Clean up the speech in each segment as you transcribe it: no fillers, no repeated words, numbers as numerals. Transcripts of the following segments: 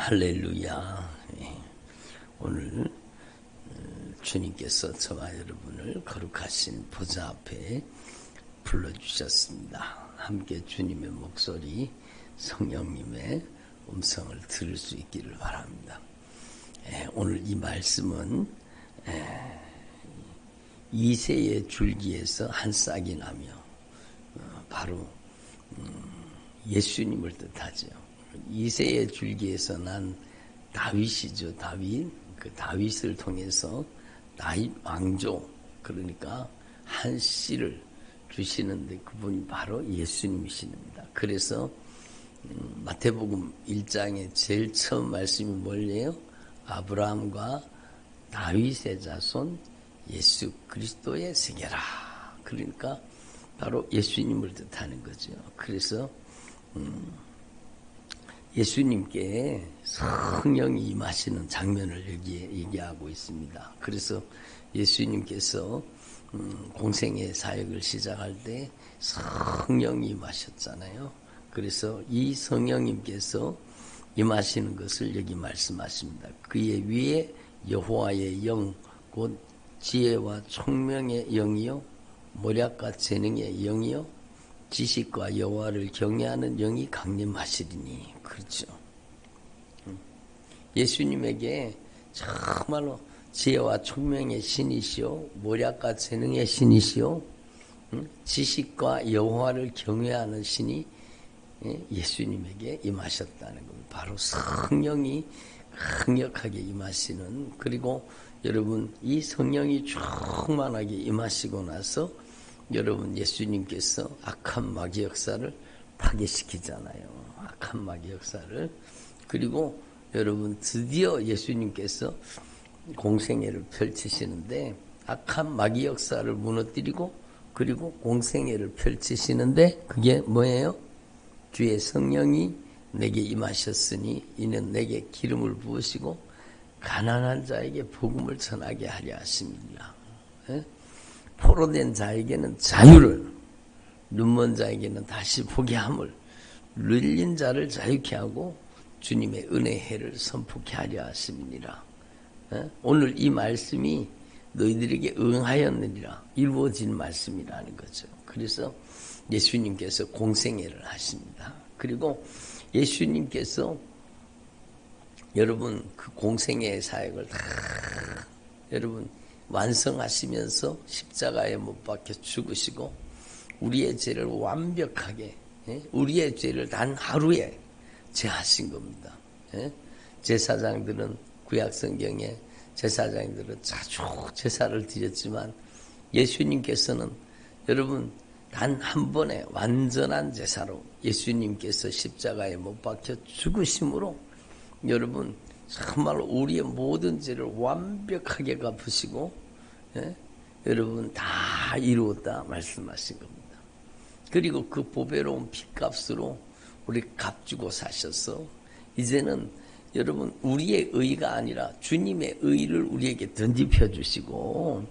할렐루야. 오늘 주님께서 저와 여러분을 거룩하신 보좌 앞에 불러주셨습니다. 함께 주님의 목소리, 성령님의 음성을 들을 수 있기를 바랍니다. 오늘 이 말씀은 이새의 줄기에서 한 싹이 나며 바로 예수님을 뜻하죠. 이새의 줄기에서 난 다윗이죠. 다윗. 그 다윗을 통해서 다윗 왕조, 그러니까 한 씨를 주시는데 그분이 바로 예수님이십니다. 그래서 마태복음 1장에 제일 처음 말씀이 뭐예요? 아브라함과 다윗의 자손 예수 그리스도의 세계라. 그러니까 바로 예수님을 뜻하는 거죠. 그래서 예수님께 성령이 임하시는 장면을 여기에 얘기하고 있습니다. 그래서 예수님께서 공생의 사역을 시작할 때 성령이 임하셨잖아요. 그래서 이 성령님께서 임하시는 것을 여기 말씀하십니다. 그의 위에 여호와의 영, 곧 지혜와 총명의 영이요, 모략과 재능의 영이요, 지식과 여호와를 경외하는 영이 강림하시리니. 그렇죠. 예수님에게 정말로 지혜와 총명의 신이시오, 모략과 재능의 신이시오, 지식과 여호와를 경외하는 신이 예수님에게 임하셨다는 겁니다. 바로 성령이 강력하게 임하시는, 그리고 여러분 이 성령이 충만하게 임하시고 나서 여러분 예수님께서 악한 마귀 역사를 파괴시키잖아요. 악한 마귀 역사를. 그리고 여러분 드디어 예수님께서 공생애를 펼치시는데 악한 마귀 역사를 무너뜨리고 그리고 공생애를 펼치시는데 그게 뭐예요? 주의 성령이 내게 임하셨으니 이는 내게 기름을 부으시고 가난한 자에게 복음을 전하게 하려 하십니다. 포로된 자에게는 자유를, 눈먼 자에게는 다시 보게 함을, 눌린 자를 자유케 하고 주님의 은혜의 해를 선포케 하려 하심이니라. 오늘 이 말씀이 너희들에게 응하였느니라 이루어진 말씀이라는 거죠. 그래서 예수님께서 공생애를 하십니다. 그리고 예수님께서 여러분 그 공생애의 사역을 다 여러분 완성하시면서 십자가에 못 박혀 죽으시고 우리의 죄를 완벽하게, 우리의 죄를 단 하루에 제하신 겁니다. 제사장들은 구약성경에 제사장들은 자주 제사를 드렸지만 예수님께서는 여러분 단 한 번에 완전한 제사로 예수님께서 십자가에 못 박혀 죽으심으로 여러분 정말 우리의 모든 죄를 완벽하게 갚으시고 여러분 다 이루었다 말씀하신 겁니다. 그리고 그 보배로운 핏값으로 우리 값주고 사셔서 이제는 여러분 우리의 의가 아니라 주님의 의를 우리에게 던집혀 주시고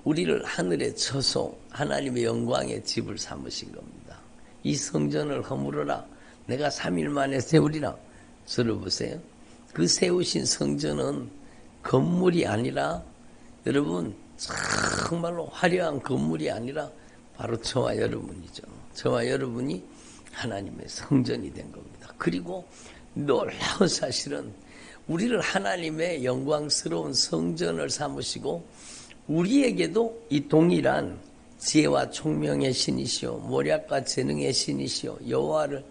우리를 하늘의 처소 하나님의 영광의 집을 삼으신 겁니다. 이 성전을 허물어라 내가 3일 만에 세우리라. 들어보세요. 그 세우신 성전은 건물이 아니라 여러분 정말로 화려한 건물이 아니라 바로 저와 여러분이죠. 저와 여러분이 하나님의 성전이 된 겁니다. 그리고 놀라운 사실은 우리를 하나님의 영광스러운 성전을 삼으시고 우리에게도 이 동일한 지혜와 총명의 신이시오, 모략과 재능의 신이시오, 여호와를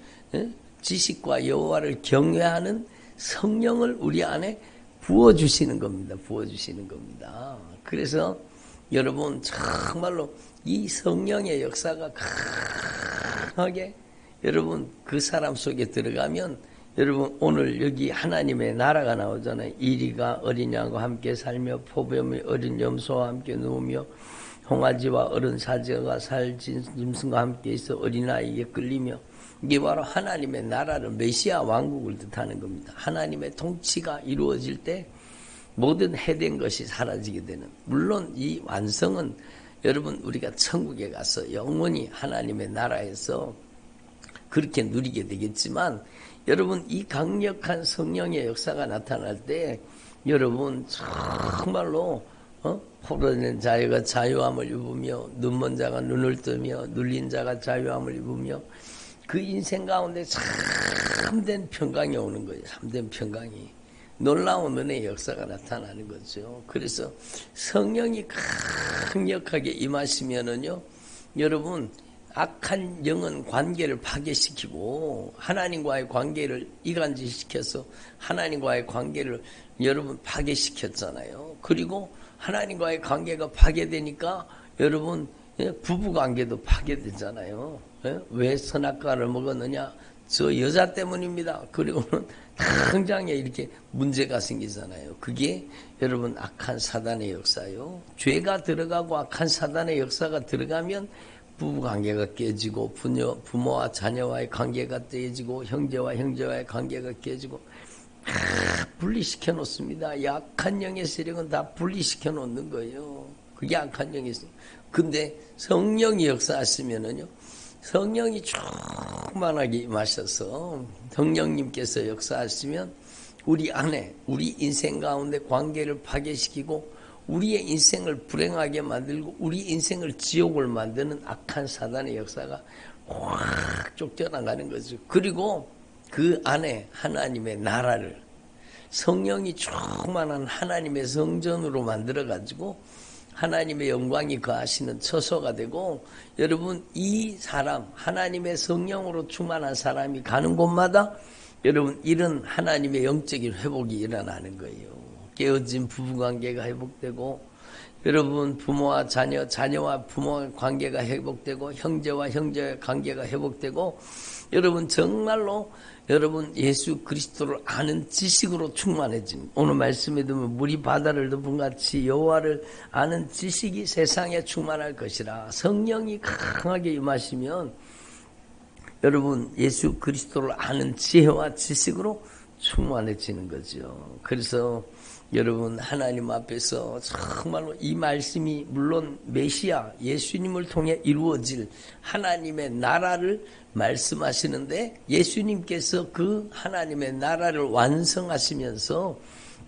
지식과 여호와를 경외하는 성령을 우리 안에 부어주시는 겁니다. 부어주시는 겁니다. 그래서 여러분 정말로 이 성령의 역사가 강하게 여러분 그 사람 속에 들어가면 여러분 오늘 여기 하나님의 나라가 나오잖아요. 이리가 어린 양과 함께 살며 포범이 어린 염소와 함께 누우며 홍아지와 어른 사자가 살찐 짐승과 함께 있어 어린아이에게 끌리며 이게 바로 하나님의 나라를 메시아 왕국을 뜻하는 겁니다. 하나님의 통치가 이루어질 때 모든 해된 것이 사라지게 되는, 물론 이 완성은 여러분 우리가 천국에 가서 영원히 하나님의 나라에서 그렇게 누리게 되겠지만 여러분 이 강력한 성령의 역사가 나타날 때 여러분 정말로 포로된 자유가 자유함을 입으며 눈먼 자가 눈을 뜨며 눌린 자가 자유함을 입으며 그 인생 가운데 참된 평강이 오는 거예요. 참된 평강이. 놀라운 은혜의 역사가 나타나는 거죠. 그래서 성령이 강력하게 임하시면은요, 여러분 악한 영은 관계를 파괴시키고 하나님과의 관계를 이간질시켜서 하나님과의 관계를 여러분 파괴시켰잖아요. 그리고 하나님과의 관계가 파괴되니까 여러분 부부관계도 파괴되잖아요. 왜 선악과를 먹었느냐? 저 여자 때문입니다. 그리고는 당장에 이렇게 문제가 생기잖아요. 그게 여러분 악한 사단의 역사요. 죄가 들어가고 악한 사단의 역사가 들어가면 부부관계가 깨지고 부모와 자녀와의 관계가 깨지고 형제와 형제와의 관계가 깨지고 분리시켜 놓습니다. 약한 영의 세력은 다 분리시켜 놓는 거예요. 그게 악한 영의 세력. 근데 성령이 역사하시면은요, 성령이 충만하게 임하셔서 성령님께서 역사하시면 우리 안에 우리 인생 가운데 관계를 파괴시키고 우리의 인생을 불행하게 만들고 우리 인생을 지옥을 만드는 악한 사단의 역사가 확 쫓겨나가는 거죠. 그리고 그 안에 하나님의 나라를 성령이 충만한 하나님의 성전으로 만들어가지고 하나님의 영광이 거하시는 처소가 되고, 여러분 이 사람 하나님의 성령으로 충만한 사람이 가는 곳마다 여러분 이런 하나님의 영적인 회복이 일어나는 거예요. 깨어진 부부관계가 회복되고, 여러분 부모와 자녀, 자녀와 부모의 관계가 회복되고, 형제와 형제의 관계가 회복되고, 여러분 정말로 여러분 예수 그리스도를 아는 지식으로 충만해진, 오늘 말씀에 보면 물이 바다를 덮은 같이 여호와를 아는 지식이 세상에 충만할 것이라. 성령이 강하게 임하시면 여러분 예수 그리스도를 아는 지혜와 지식으로 충만해지는 거죠. 그래서 여러분 하나님 앞에서 정말로 이 말씀이 물론 메시아 예수님을 통해 이루어질 하나님의 나라를 말씀하시는데, 예수님께서 그 하나님의 나라를 완성하시면서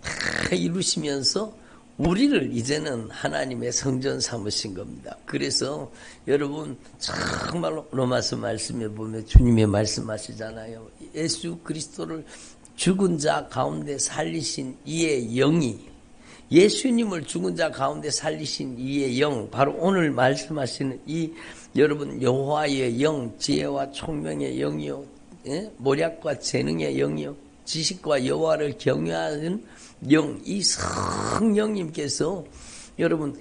다 이루시면서 우리를 이제는 하나님의 성전 삼으신 겁니다. 그래서 여러분 정말로 로마서 말씀에 보면 주님이 말씀하시잖아요. 예수 그리스도를 죽은 자 가운데 살리신 이의 영이, 예수님을 죽은 자 가운데 살리신 이의 영, 바로 오늘 말씀하시는 이 여러분 여호와의 영, 지혜와 총명의 영이요, 모략과 재능의 영이요, 지식과 여호와를 경외하는 영, 이 성령님께서 여러분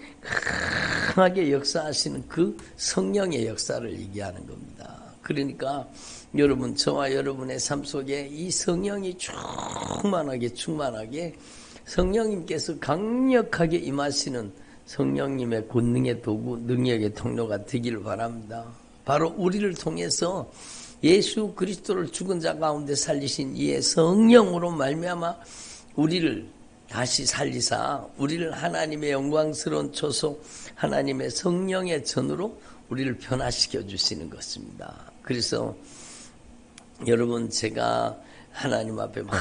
강하게 역사하시는 그 성령의 역사를 얘기하는 겁니다. 그러니까 여러분 저와 여러분의 삶 속에 이 성령이 충만하게 성령님께서 강력하게 임하시는 성령님의 권능의 도구, 능력의 통로가 되기를 바랍니다. 바로 우리를 통해서 예수 그리스도를 죽은 자 가운데 살리신 이의 성령으로 말미암아 우리를 다시 살리사 우리를 하나님의 영광스러운 초소, 하나님의 성령의 전으로 우리를 변화시켜 주시는 것입니다. 그래서 여러분 제가 하나님 앞에 막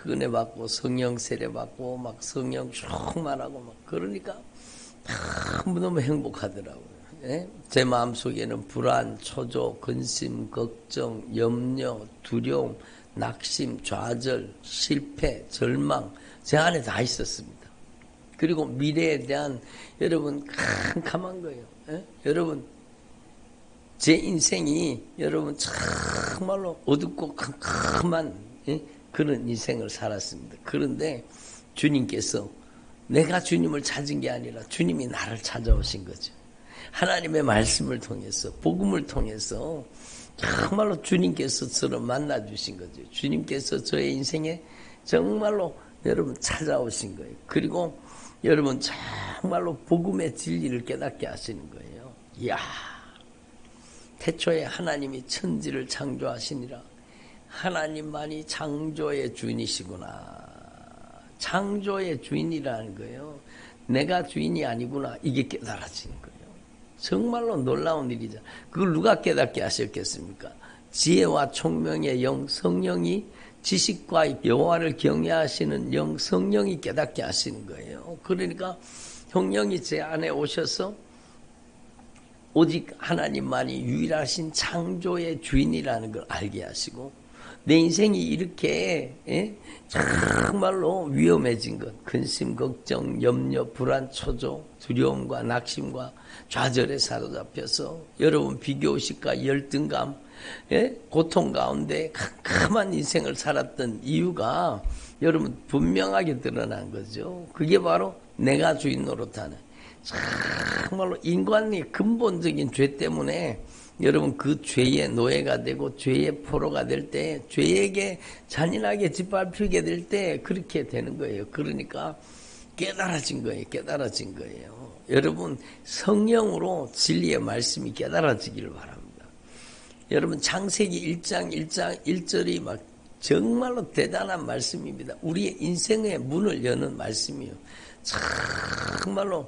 은혜 받고 성령 세례 받고 막 성령 충만하고 막 그러니까 너무 행복하더라고요. 예? 제 마음속에는 불안, 초조, 근심, 걱정, 염려, 두려움, 낙심, 좌절, 실패, 절망 제 안에 다 있었습니다. 그리고 미래에 대한 여러분 캄캄한 거예요. 예? 여러분 제 인생이 여러분 정말로 어둡고 캄캄한 그런 인생을 살았습니다. 그런데 주님께서 내가 주님을 찾은 게 아니라 주님이 나를 찾아오신 거죠. 하나님의 말씀을 통해서, 복음을 통해서 정말로 주님께서 저를 만나주신 거죠. 주님께서 저의 인생에 정말로 여러분 찾아오신 거예요. 그리고 여러분 정말로 복음의 진리를 깨닫게 하시는 거예요. 이야, 태초에 하나님이 천지를 창조하시니라. 하나님만이 창조의 주인이시구나. 창조의 주인이라는 거예요. 내가 주인이 아니구나. 이게 깨달아지는 거예요. 정말로 놀라운 일이죠. 그걸 누가 깨닫게 하셨겠습니까? 지혜와 총명의 영, 성령이 지식과 여호와를 경외하시는 영 성령이 깨닫게 하시는 거예요. 그러니까 성령이 제 안에 오셔서 오직 하나님만이 유일하신 창조의 주인이라는 걸 알게 하시고 내 인생이 이렇게 정말로 위험해진 것, 근심, 걱정, 염려, 불안, 초조, 두려움과 낙심과 좌절에 사로잡혀서 여러분 비교의식과 열등감, 고통 가운데 캄캄한 인생을 살았던 이유가 여러분 분명하게 드러난 거죠. 그게 바로 내가 주인 노릇하는 정말로 인간의 근본적인 죄 때문에 여러분 그 죄의 노예가 되고 죄의 포로가 될 때 죄에게 잔인하게 짓밟히게 될 때 그렇게 되는 거예요. 그러니까 깨달아진 거예요. 깨달아진 거예요. 여러분 성령으로 진리의 말씀이 깨달아지기를 바랍니다. 여러분 창세기 1장 1절이 막 정말로 대단한 말씀입니다. 우리의 인생의 문을 여는 말씀이에요. 정말로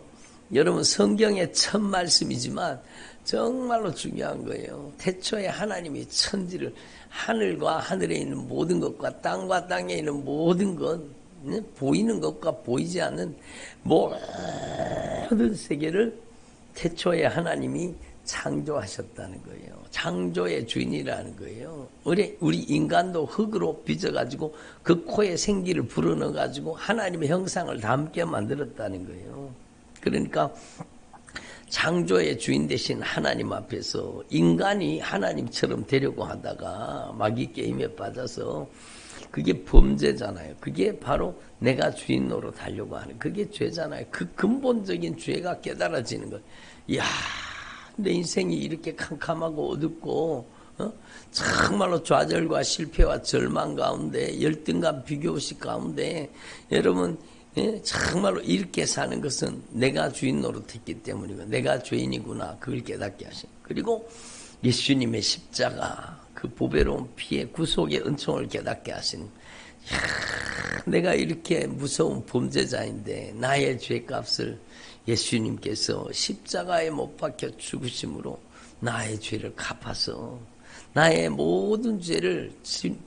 여러분 성경의 첫 말씀이지만 정말로 중요한 거예요. 태초에 하나님이 천지를 하늘과 하늘에 있는 모든 것과 땅과 땅에 있는 모든 것, 보이는 것과 보이지 않는 모든 세계를 태초에 하나님이 창조하셨다는 거예요. 창조의 주인이라는 거예요. 우리 인간도 흙으로 빚어가지고 그 코에 생기를 불어넣어가지고 하나님의 형상을 담게 만들었다는 거예요. 그러니까 창조의 주인 되신 하나님 앞에서 인간이 하나님처럼 되려고 하다가 마귀 게임에 빠져서 그게 범죄잖아요. 그게 바로 내가 주인 노릇하려고 하는 그게 죄잖아요. 그 근본적인 죄가 깨달아지는 것. 이야, 내 인생이 이렇게 캄캄하고 어둡고 정말로 좌절과 실패와 절망 가운데 열등감 비교의식 가운데 여러분 정말로 이렇게 사는 것은 내가 주인 노릇했기 때문이고 내가 죄인이구나 그걸 깨닫게 하신. 그리고 예수님의 십자가 그 보배로운 피의 구속의 은총을 깨닫게 하신. 내가 이렇게 무서운 범죄자인데 나의 죄값을 예수님께서 십자가에 못 박혀 죽으심으로 나의 죄를 갚아서 나의 모든 죄를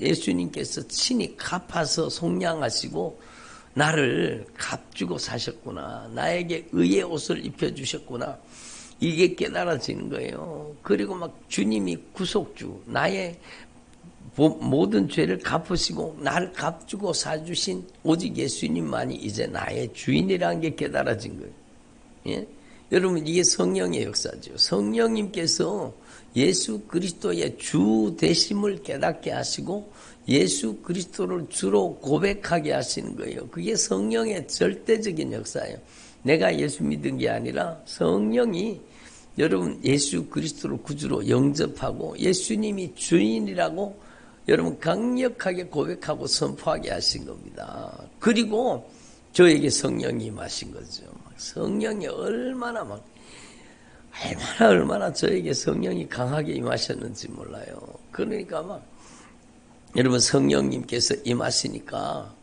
예수님께서 친히 갚아서 속량하시고 나를 값주고 사셨구나. 나에게 의의 옷을 입혀주셨구나. 이게 깨달아지는 거예요. 그리고 막 주님이 구속주, 나의 모든 죄를 갚으시고 나를 값주고 사주신 오직 예수님만이 이제 나의 주인이라는 게 깨달아진 거예요. 예? 여러분 이게 성령의 역사죠. 성령님께서 예수 그리스도의 주 되심을 깨닫게 하시고 예수 그리스도를 주로 고백하게 하시는 거예요. 그게 성령의 절대적인 역사예요. 내가 예수 믿은 게 아니라 성령이 여러분 예수 그리스도를 구주로 영접하고 예수님이 주인이라고 여러분 강력하게 고백하고 선포하게 하신 겁니다. 그리고 저에게 성령이 임하신 거죠. 성령이 얼마나 저에게 성령이 강하게 임하셨는지 몰라요. 그러니까 여러분 성령님께서 임하시니까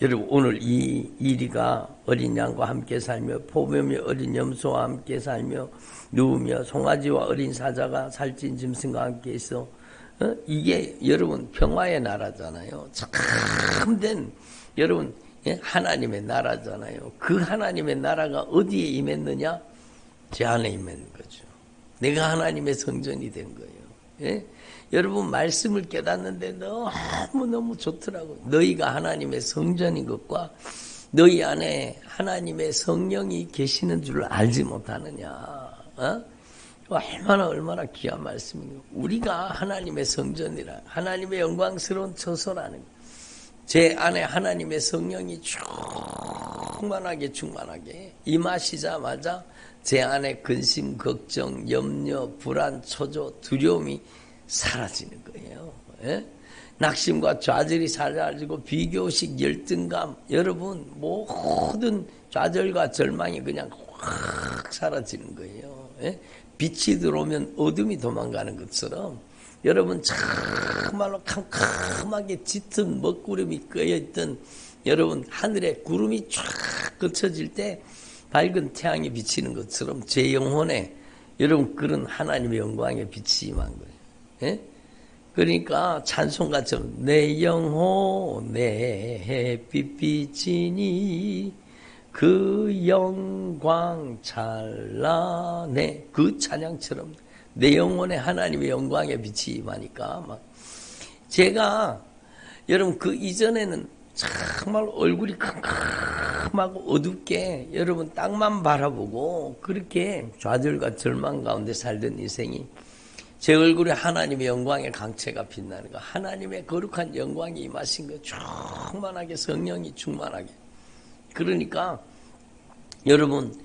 여러분 오늘 이 이리가 어린 양과 함께 살며 포범이 어린 염소와 함께 살며 누우며 송아지와 어린 사자가 살찐 짐승과 함께 있어 이게 여러분 평화의 나라잖아요. 참된 여러분 하나님의 나라잖아요. 그 하나님의 나라가 어디에 임했느냐? 제 안에 임했는 거죠. 내가 하나님의 성전이 된 거예요. 여러분 말씀을 깨닫는데 너무너무 좋더라고요. 너희가 하나님의 성전인 것과 너희 안에 하나님의 성령이 계시는 줄 알지 못하느냐. 얼마나 귀한 말씀이에요. 우리가 하나님의 성전이라 하나님의 영광스러운 처소라는 거예요. 제 안에 하나님의 성령이 충만하게 임하시자마자 제 안에 근심, 걱정, 염려, 불안, 초조, 두려움이 사라지는 거예요. 낙심과 좌절이 사라지고 비교식, 열등감, 여러분 모든 좌절과 절망이 그냥 확 사라지는 거예요. 빛이 들어오면 어둠이 도망가는 것처럼 여러분 정말로 캄캄하게 짙은 먹구름이 꺼여있던 여러분 하늘에 구름이 쫙 걷혀질 때 밝은 태양이 비치는 것처럼 제 영혼에 여러분 그런 하나님의 영광의 빛이 임한 거예요. 그러니까 찬송가처럼 내 영혼 내 햇빛이니 그 영광 찬란해, 그 찬양처럼 내 영혼에 하나님의 영광의 빛이 임하니까 막 제가 여러분 그 이전에는 정말 얼굴이 캄캄하고 어둡게 여러분 땅만 바라보고 그렇게 좌절과 절망 가운데 살던 인생이 제 얼굴에 하나님의 영광의 강체가 빛나는 거, 하나님의 거룩한 영광이 임하신 거, 충만하게 성령이 충만하게. 그러니까 여러분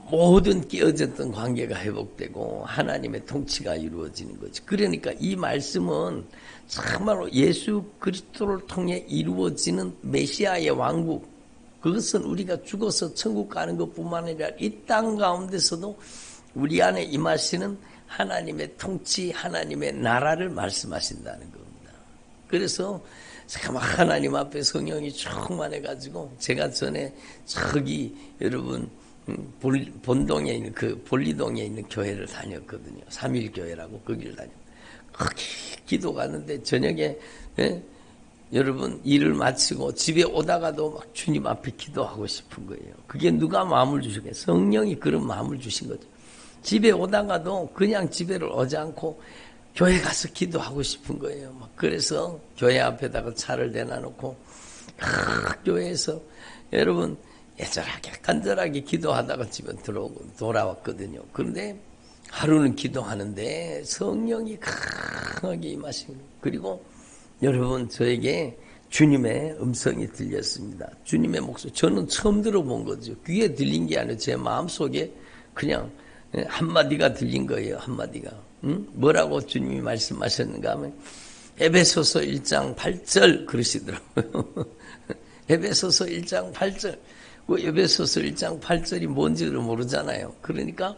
모든 깨어졌던 관계가 회복되고 하나님의 통치가 이루어지는 거죠. 그러니까 이 말씀은 정말로 예수 그리스도를 통해 이루어지는 메시아의 왕국, 그것은 우리가 죽어서 천국 가는 것뿐만 아니라 이 땅 가운데서도 우리 안에 임하시는 하나님의 통치, 하나님의 나라를 말씀하신다는 겁니다. 그래서 잠깐만 하나님 앞에 성령이 충만해가지고 제가 전에 저기 여러분 본동에 있는 그 볼리동에 있는 교회를 다녔거든요. 3.1교회라고 거기를 거기 기도 가는데 저녁에 여러분 일을 마치고 집에 오다가도 막 주님 앞에 기도하고 싶은 거예요. 그게 누가 마음을 주시겠어요? 성령이 그런 마음을 주신 거죠. 집에 오다가도 그냥 집에를 오지 않고 교회 가서 기도하고 싶은 거예요. 막 그래서 교회 앞에다가 차를 대놔놓고 교회에서 여러분 애절하게 간절하게 기도하다가 집에 돌아왔거든요. 그런데 하루는 기도하는데 성령이 강하게 임하시고, 그리고 여러분 저에게 주님의 음성이 들렸습니다. 주님의 목소리, 저는 처음 들어본 거죠. 귀에 들린 게 아니라 제 마음속에 그냥 한마디가 들린 거예요. 한마디가. 뭐라고 주님이 말씀하셨는가 하면 에베소서 1장 8절 그러시더라고요. 에베소서 1장 8절. 그 에베소서 1장 8절이 뭔지를 모르잖아요. 그러니까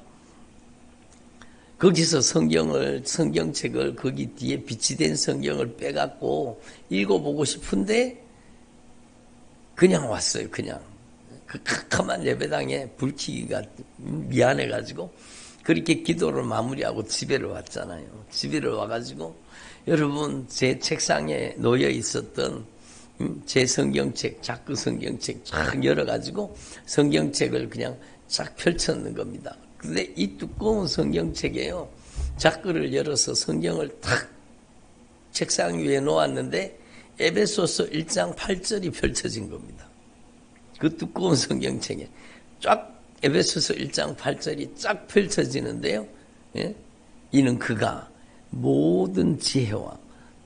거기서 성경책을 거기 뒤에 빛이 된 성경을 빼갖고 읽어보고 싶은데 그냥 왔어요. 그냥. 그 캄캄한 예배당에 불키기가 미안해가지고 그렇게 기도를 마무리하고 집에를 왔잖아요. 집에를 와가지고 여러분 제 책상에 놓여 있었던 제 성경책, 자크 성경책 쫙 열어가지고 성경책을 그냥 쫙 펼쳤는 겁니다. 근데 이 두꺼운 성경책에요, 자크를 열어서 성경을 탁 책상 위에 놓았는데 에베소서 1장 8절이 펼쳐진 겁니다. 그 두꺼운 성경책에 쫙 에베소서 1장 8절이 쫙 펼쳐지는데요. 예? 이는 그가 모든 지혜와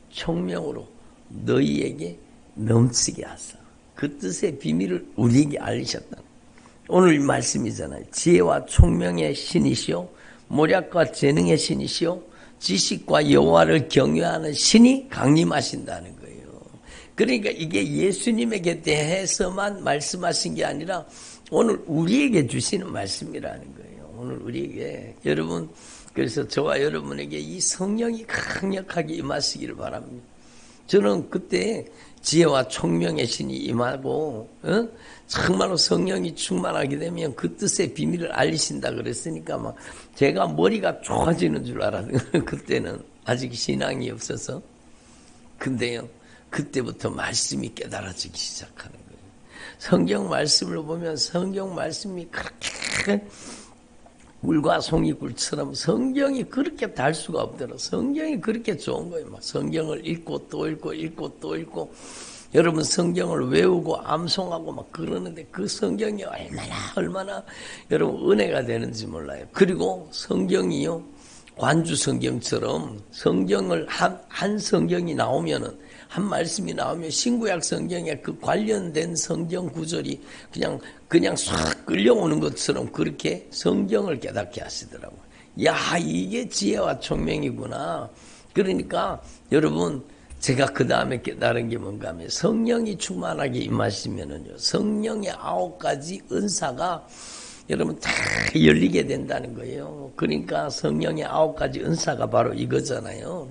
총명으로 너희에게 넘치게 하사 그 뜻의 비밀을 우리에게 알리셨다. 오늘 말씀이잖아요. 지혜와 총명의 신이시오, 모략과 재능의 신이시오, 지식과 여호와를 경외하는 신이 강림하신다는 거예요. 그러니까 이게 예수님에게 대해서만 말씀하신 게 아니라 오늘 우리에게 주시는 말씀이라는 거예요. 오늘 우리에게. 여러분, 그래서 저와 여러분에게 이 성령이 강력하게 임하시기를 바랍니다. 저는 그때 지혜와 총명의 신이 임하고 정말로 성령이 충만하게 되면 그 뜻의 비밀을 알리신다 그랬으니까 막 제가 머리가 좋아지는 줄 알았는데 그때는 아직 신앙이 없어서. 근데요, 그때부터 말씀이 깨달아지기 시작하는 거예요. 성경 말씀을 보면 성경 말씀이 그렇게 물과 송이굴처럼 성경이 그렇게 달 수가 없더라. 성경이 그렇게 좋은 거예요. 막 성경을 읽고 또 읽고 읽고 또 읽고 여러분 성경을 외우고 암송하고 막 그러는데 그 성경이 얼마나 여러분 은혜가 되는지 몰라요. 그리고 성경이요, 관주 성경처럼 성경을 한 성경이 나오면은 한 말씀이 나오면 신구약 성경에 그 관련된 성경 구절이 그냥 싹 끌려오는 것처럼 그렇게 성경을 깨닫게 하시더라고요. 야, 이게 지혜와 총명이구나. 그러니까 여러분 제가 그 다음에 깨달은 게 뭔가 하면 성령이 충만하게 임하시면은요, 성령의 9가지 은사가 여러분 다 열리게 된다는 거예요. 그러니까 성령의 9가지 은사가 바로 이거잖아요.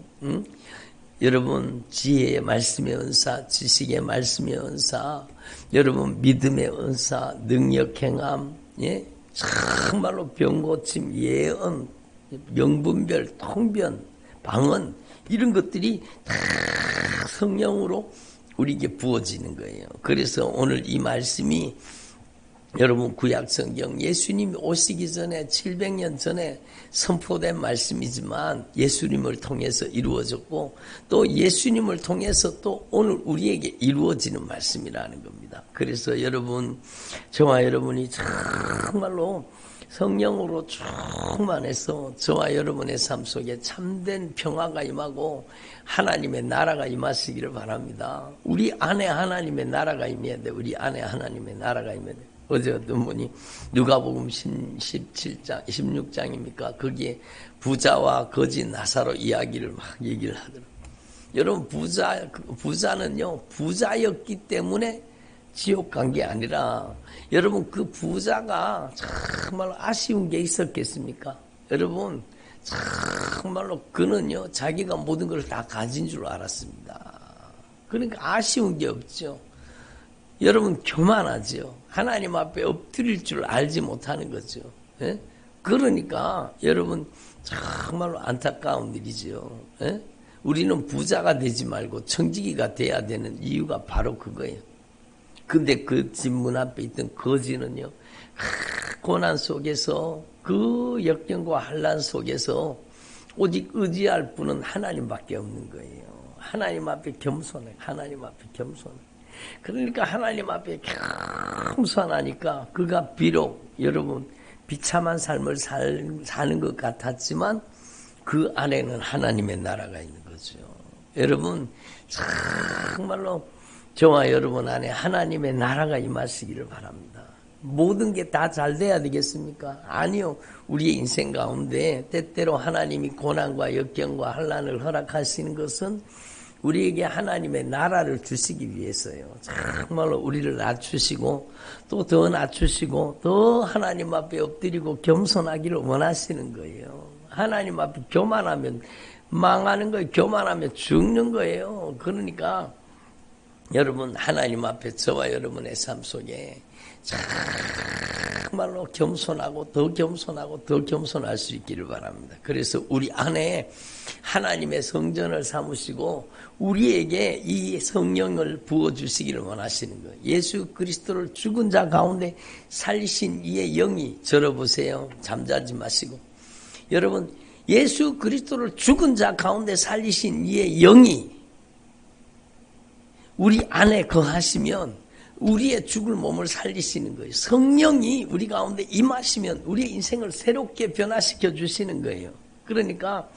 여러분 지혜의 말씀의 은사, 지식의 말씀의 은사, 여러분 믿음의 은사, 능력 행함, 예? 정말로 병고침, 예언, 명분별, 통변, 방언, 이런 것들이 다 성령으로 우리에게 부어지는 거예요. 그래서 오늘 이 말씀이 여러분 구약성경 예수님이 오시기 전에 700년 전에 선포된 말씀이지만 예수님을 통해서 이루어졌고 또 예수님을 통해서 또 오늘 우리에게 이루어지는 말씀이라는 겁니다. 그래서 여러분 저와 여러분이 정말로 성령으로 충만해서 저와 여러분의 삶 속에 참된 평화가 임하고 하나님의 나라가 임하시기를 바랍니다. 우리 안에 하나님의 나라가 임해야 돼. 우리 안에 하나님의 나라가 임해야 돼. 어제 어떤 분이 누가복음 17장, 16장입니까? 거기에 부자와 거지 나사로 이야기를 막 얘기를 하더라고요. 여러분 부자는요 부자였기 때문에 지옥 간 게 아니라 여러분 그 부자가 정말로 아쉬운 게 있었겠습니까? 여러분 정말로 그는요 자기가 모든 걸 다 가진 줄 알았습니다. 그러니까 아쉬운 게 없죠. 여러분 교만하죠. 하나님 앞에 엎드릴 줄 알지 못하는 거죠. 예? 그러니까 여러분 정말로 안타까운 일이죠. 예? 우리는 부자가 되지 말고 청지기가 돼야 되는 이유가 바로 그거예요. 근데 그 집 문 앞에 있던 거지는요, 고난 속에서 그 역경과 환난 속에서 오직 의지할 분은 하나님밖에 없는 거예요. 하나님 앞에 겸손해. 하나님 앞에 겸손해. 그러니까 하나님 앞에 겸손하니까 그가 비록 여러분 비참한 삶을 사는 것 같았지만 그 안에는 하나님의 나라가 있는 거죠. 여러분 정말로 저와 여러분 안에 하나님의 나라가 임하시기를 바랍니다. 모든 게 다 잘 돼야 되겠습니까? 아니요. 우리의 인생 가운데 때때로 하나님이 고난과 역경과 환난을 허락하시는 것은 우리에게 하나님의 나라를 주시기 위해서요. 정말로 우리를 낮추시고 또 더 낮추시고 더 하나님 앞에 엎드리고 겸손하기를 원하시는 거예요. 하나님 앞에 교만하면 망하는 거예요. 교만하면 죽는 거예요. 그러니까 여러분 하나님 앞에 저와 여러분의 삶 속에 정말로 겸손하고 더 겸손하고 더 겸손할 수 있기를 바랍니다. 그래서 우리 안에 하나님의 성전을 삼으시고 우리에게 이 성령을 부어주시기를 원하시는 거예요. 예수 그리스도를 죽은 자 가운데 살리신 이의 영이 저러보세요. 잠자지 마시고 여러분 예수 그리스도를 죽은 자 가운데 살리신 이의 영이 우리 안에 거하시면 우리의 죽을 몸을 살리시는 거예요. 성령이 우리 가운데 임하시면 우리의 인생을 새롭게 변화시켜 주시는 거예요. 그러니까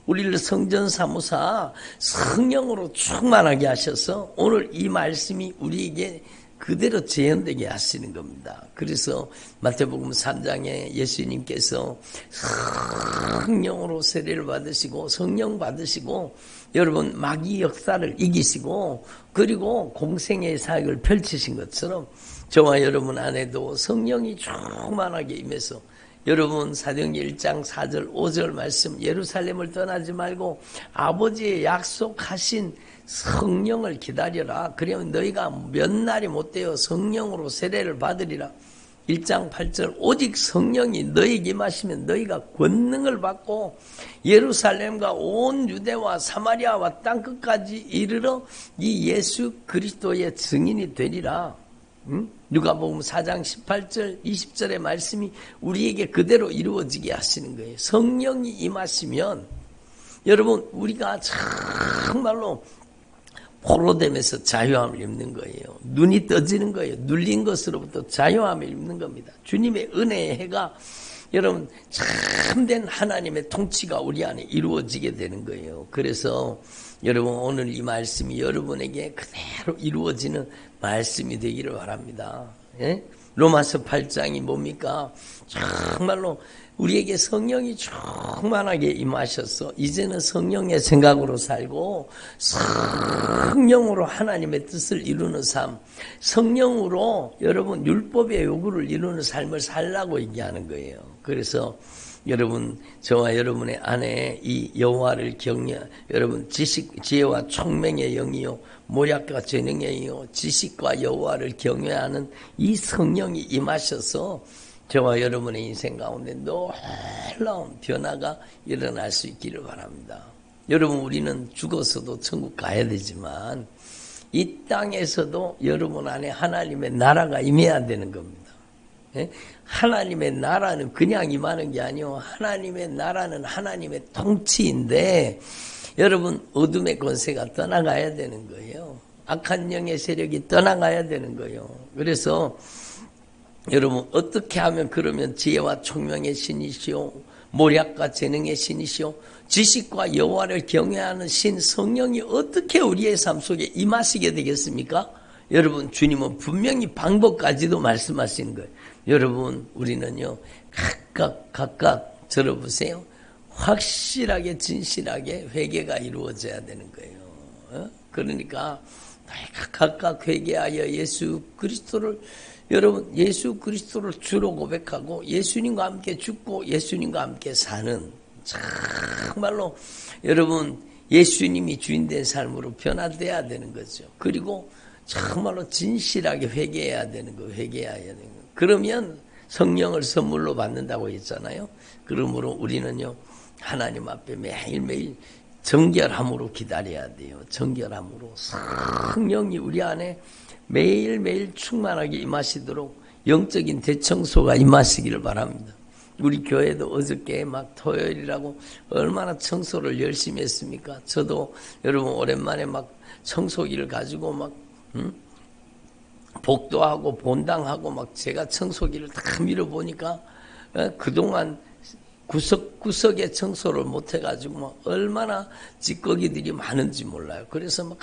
우리를 성전 사무사 성령으로 충만하게 하셔서 오늘 이 말씀이 우리에게 그대로 재현되게 하시는 겁니다. 그래서 마태복음 3장에 예수님께서 성령으로 세례를 받으시고 성령 받으시고 여러분 마귀 역사를 이기시고 그리고 공생의 사역을 펼치신 것처럼 저와 여러분 안에도 성령이 충만하게 임해서 여러분 사도행전 1장 4절 5절 말씀 예루살렘을 떠나지 말고 아버지의 약속하신 성령을 기다려라. 그러면 너희가 몇 날이 못되어 성령으로 세례를 받으리라. 1장 8절 오직 성령이 너희에게 임하시면 너희가 권능을 받고 예루살렘과 온 유대와 사마리아와 땅끝까지 이르러 이 예수 그리스도의 증인이 되리라. 누가복음 4장 18절 20절의 말씀이 우리에게 그대로 이루어지게 하시는 거예요. 성령이 임하시면 여러분 우리가 정말로 포로됨에서 자유함을 입는 거예요. 눈이 떠지는 거예요. 눌린 것으로부터 자유함을 입는 겁니다. 주님의 은혜의 해가 여러분 참된 하나님의 통치가 우리 안에 이루어지게 되는 거예요. 그래서 여러분 오늘 이 말씀이 여러분에게 그대로 이루어지는 말씀이 되기를 바랍니다. 예? 로마서 8장이 뭡니까? 정말로 우리에게 성령이 충만하게 임하셔서 이제는 성령의 생각으로 살고 성령으로 하나님의 뜻을 이루는 삶, 성령으로 여러분 율법의 요구를 이루는 삶을 살라고 얘기하는 거예요. 그래서 여러분 저와 여러분의 안에 이 여호와를 여러분 지혜와 총명의 영이요 모략과 재능의 영이요 지식과 여호와를 경외하는 이 성령이 임하셔서 저와 여러분의 인생 가운데 놀라운 변화가 일어날 수 있기를 바랍니다. 여러분 우리는 죽어서도 천국 가야 되지만 이 땅에서도 여러분 안에 하나님의 나라가 임해야 되는 겁니다. 예? 하나님의 나라는 그냥 임하는 게 아니요. 하나님의 나라는 하나님의 통치인데 여러분 어둠의 권세가 떠나가야 되는 거예요. 악한 영의 세력이 떠나가야 되는 거예요. 그래서 여러분 어떻게 하면 그러면 지혜와 총명의 신이시오 모략과 재능의 신이시오 지식과 여호와를 경외하는 신 성령이 어떻게 우리의 삶 속에 임하시게 되겠습니까? 여러분 주님은 분명히 방법까지도 말씀하시는 거예요. 여러분 우리는요 각각 들어보세요. 확실하게 진실하게 회개가 이루어져야 되는 거예요. 그러니까 각각 회개하여 예수 그리스도를 여러분 예수 그리스도를 주로 고백하고 예수님과 함께 죽고 예수님과 함께 사는 정말로 여러분 예수님이 주인된 삶으로 변화돼야 되는 거죠. 그리고 정말로 진실하게 회개해야 되는 거예요. 회개해야 되는 거예요. 그러면 성령을 선물로 받는다고 했잖아요. 그러므로 우리는요 하나님 앞에 매일매일 정결함으로 기다려야 돼요. 정결함으로 성령이 우리 안에 매일매일 충만하게 임하시도록 영적인 대청소가 임하시기를 바랍니다. 우리 교회도 어저께 막 토요일이라고 얼마나 청소를 열심히 했습니까? 저도 여러분 오랜만에 막 청소기를 가지고 막 복도하고 본당하고 막 제가 청소기를 다 밀어보니까 그동안 구석구석에 청소를 못해가지고 막 얼마나 찌꺼기들이 많은지 몰라요. 그래서 막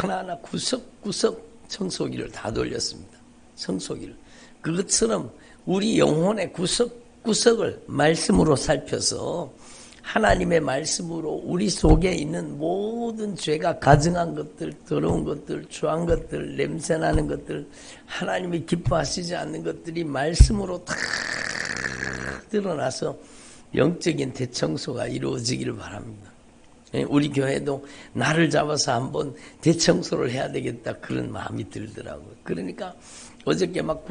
하나하나 구석구석 청소기를 다 돌렸습니다. 청소기를. 그것처럼 우리 영혼의 구석구석을 말씀으로 살펴서 하나님의 말씀으로 우리 속에 있는 모든 죄가 가증한 것들, 더러운 것들, 추한 것들, 냄새나는 것들, 하나님이 기뻐하시지 않는 것들이 말씀으로 다 드러나서 영적인 대청소가 이루어지기를 바랍니다. 우리 교회도 나를 잡아서 한번 대청소를 해야 되겠다 그런 마음이 들더라고요. 그러니까 어저께 막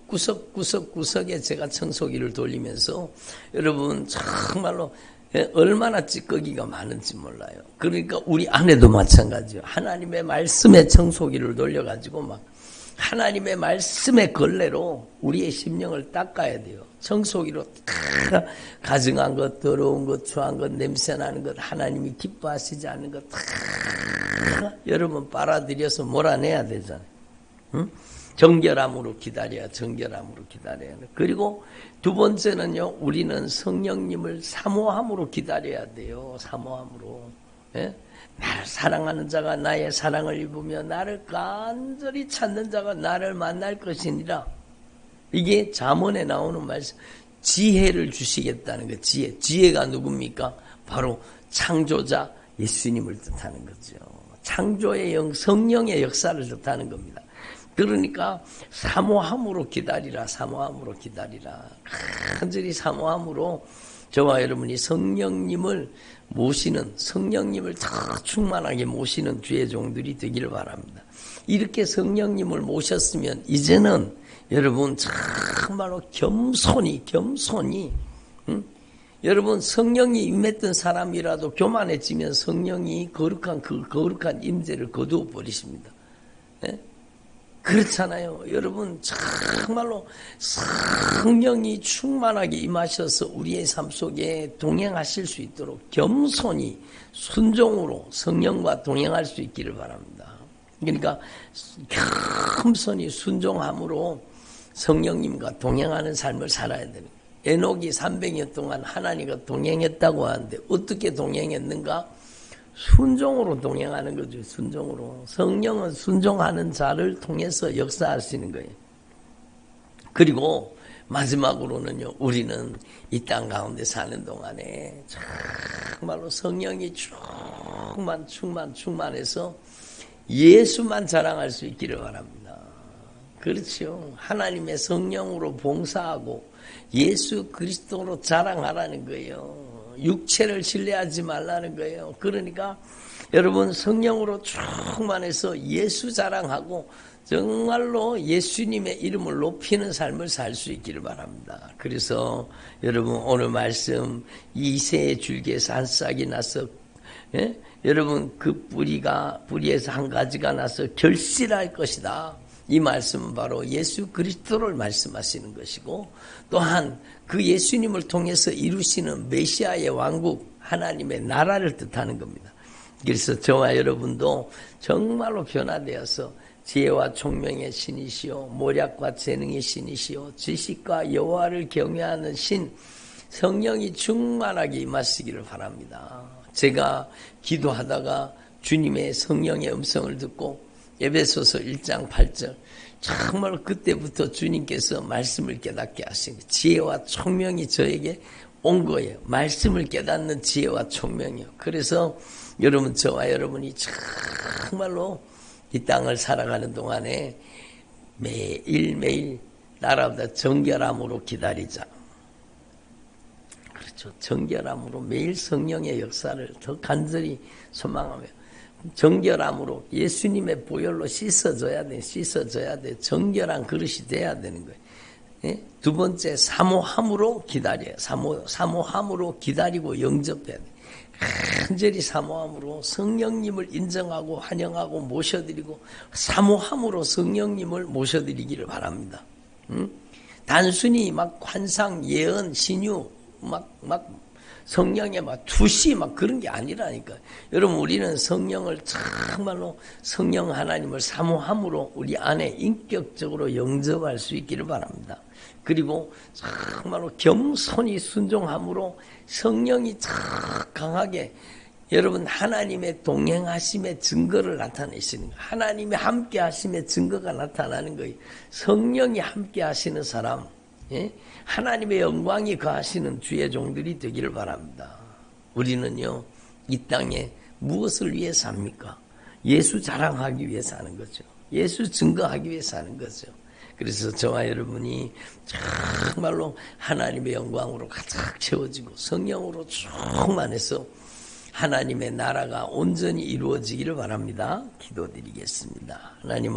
구석구석에 제가 청소기를 돌리면서 여러분 정말로 얼마나 찌꺼기가 많은지 몰라요. 그러니까 우리 안에도 마찬가지예요. 하나님의 말씀에 청소기를 돌려가지고 막 하나님의 말씀의 걸레로 우리의 심령을 닦아야 돼요. 청소기로 다 가증한 것, 더러운 것, 추한 것, 냄새나는 것, 하나님이 기뻐하시지 않는 것 다 여러분 빨아들여서 몰아내야 되잖아요. 응? 정결함으로 기다려야 정결함으로 기다려야 돼. 그리고 두 번째는요. 우리는 성령님을 사모함으로 기다려야 돼요. 사모함으로. 예? 나를 사랑하는 자가 나의 사랑을 입으며 나를 간절히 찾는 자가 나를 만날 것이니라. 이게 잠언에 나오는 말씀. 지혜를 주시겠다는 거. 지혜가 누굽니까? 바로 창조자 예수님을 뜻하는 거죠. 창조의 성령의 역사를 뜻하는 겁니다. 그러니까 사모함으로 기다리라. 사모함으로 기다리라. 간절히 사모함으로 저와 여러분이 성령님을 모시는, 성령님을 더 충만하게 모시는 주의 종들이 되기를 바랍니다. 이렇게 성령님을 모셨으면 이제는 여러분 정말로 겸손히 여러분 성령이 임했던 사람이라도 교만해지면 성령이 거룩한 임재를 거두어 버리십니다. 예? 그렇잖아요. 여러분 정말로 성령이 충만하게 임하셔서 우리의 삶 속에 동행하실 수 있도록 겸손히 순종으로 성령과 동행할 수 있기를 바랍니다. 그러니까 겸손히 순종함으로 성령님과 동행하는 삶을 살아야 됩니다. 에녹이 300년 동안 하나님과 동행했다고 하는데 어떻게 동행했는가? 순종으로 동행하는 거죠. 순종으로. 성령은 순종하는 자를 통해서 역사하시는 거예요. 그리고 마지막으로는요. 우리는 이 땅 가운데 사는 동안에 정말로 성령이 충만해서 예수만 자랑할 수 있기를 바랍니다. 그렇죠. 하나님의 성령으로 봉사하고 예수 그리스도로 자랑하라는 거예요. 육체를 신뢰하지 말라는 거예요. 그러니까 여러분 성령으로 충만해서 예수 자랑하고 정말로 예수님의 이름을 높이는 삶을 살 수 있기를 바랍니다. 그래서 여러분 오늘 말씀 이새의 줄기에서 한 싹이 나서 예? 여러분 그 뿌리에서 한 가지가 나서 결실할 것이다. 이 말씀은 바로 예수 그리스도를 말씀하시는 것이고, 또한 그 예수님을 통해서 이루시는 메시아의 왕국, 하나님의 나라를 뜻하는 겁니다. 그래서 저와 여러분도 정말로 변화되어서 지혜와 총명의 신이시요 모략과 재능의 신이시요 지식과 여호와를 경외하는 신 성령이 충만하게 임하시기를 바랍니다. 제가 기도하다가 주님의 성령의 음성을 듣고 에베소서 1장 8절 정말 그때부터 주님께서 말씀을 깨닫게 하신 거예요. 지혜와 총명이 저에게 온 거예요. 말씀을 깨닫는 지혜와 총명이요. 그래서 여러분, 저와 여러분이 정말로 이 땅을 살아가는 동안에 매일매일 나라보다 정결함으로 기다리자. 그렇죠. 정결함으로 매일 성령의 역사를 더 간절히 소망하며 정결함으로 예수님의 보혈로 씻어줘야 돼. 정결한 그릇이 돼야 되는 거예요. 예? 두 번째, 사모함으로 기다려요. 사모함으로 기다리고 영접해야 돼. 간절히 사모함으로 성령님을 인정하고 환영하고 모셔드리고 사모함으로 성령님을 모셔드리기를 바랍니다. 단순히 막 환상, 예언, 신유, 성령의 투시 그런 게 아니라니까. 여러분, 우리는 성령을 정말로 성령 하나님을 사모함으로 우리 안에 인격적으로 영접할 수 있기를 바랍니다. 그리고 정말로 겸손히 순종함으로 성령이 강하게 여러분 하나님의 동행하심의 증거를 나타내시는 거예요. 하나님의 함께 하심의 증거가 나타나는 거예요. 성령이 함께 하시는 사람, 예? 하나님의 영광이 거하시는 주의 종들이 되기를 바랍니다. 우리는요, 이 땅에 무엇을 위해서 합니까? 예수 자랑하기 위해서 하는 거죠. 예수 증거하기 위해서 하는 거죠. 그래서 저와 여러분이 정말로 하나님의 영광으로 가득 채워지고 성령으로 충만해서 하나님의 나라가 온전히 이루어지기를 바랍니다. 기도드리겠습니다. 하나님